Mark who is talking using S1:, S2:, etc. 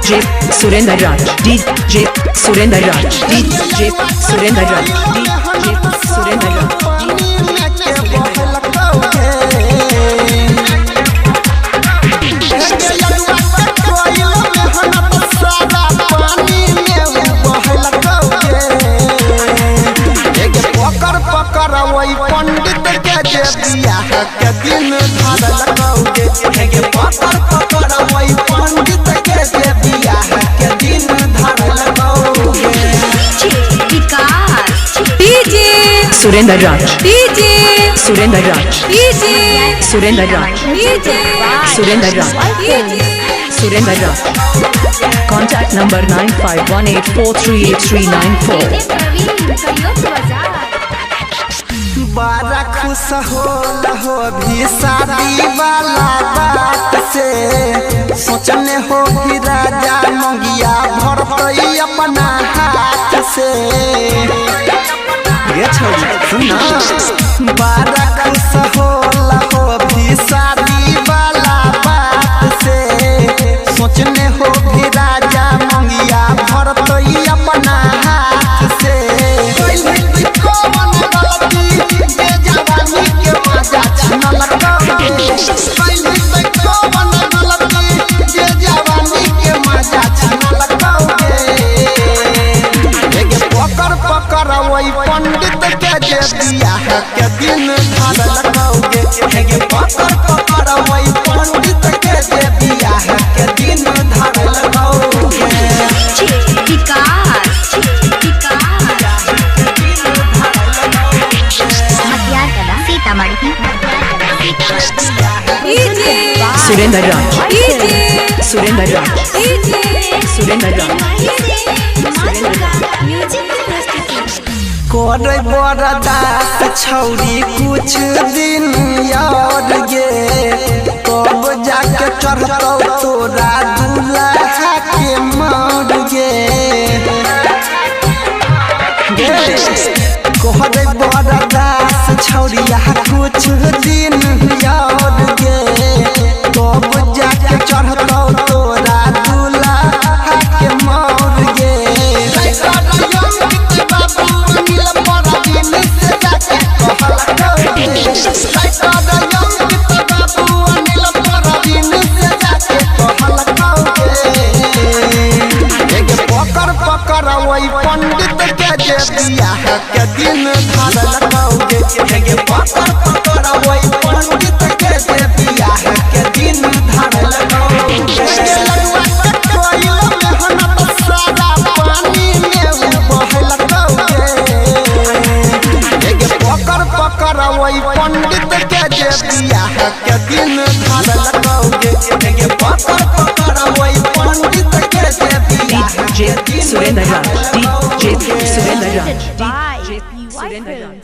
S1: DJ Surendra Raj, DJ Surendra Raj, DJ Surendra Raj, DJ Surendra Raj.
S2: पंडित के जे बियाह के दिन धर लगौगे हेगे पकड़ पकड़ वही पंडित के जे बियाह के दिन धर लगौगे
S1: DJ Surendra Raj, DJ Surendra Raj, DJ Surendra Raj, DJ Surendra Raj, DJ Surendra Raj. Contact number 9518438394.
S2: बड़ा खुश हो भी शादी वाला बात से सोचने हो कि राजा मंगिया भरतई अपना हाथ से ये सुना बड़ा खुश हो भी शादी वाला बात से सोचने हो कि राजा मंगिया भरतई अपना हाथ से पंडित के जे बियाह के दिन धर लगौगे हेगे पकड़ पकड़ वही पंडित के जे बियाह के दिन धर लगौगे
S1: Surendra Raj, DJ Surendra Raj, DJ Surendra Raj.
S2: कोरे बरदास छौरी कुछ दिन याद गे तब जाके चढ़तौ तोरा दूल्हा के मार गे कोरे बरदास छौरिया कुछ दिन याद गे तब जाके चढ़तौ तोरा दूल्हा के मार गे पंडित के जे बियाह के दिन धर लगौगे हेगे पकड़ पकड़ वही पंडित के जे बियाह के दिन धर लगौगे सारा पानी में बह लगौगे हेगे पकड़ पकड़ वही पंडित के जे बियाह के दिन धर लगौगे हेगे पकड़ पकड़ वही पंडित के जे बियाह
S1: DJ Surendra Raj, DJ Surendra Raj, DJ Surendra Raj.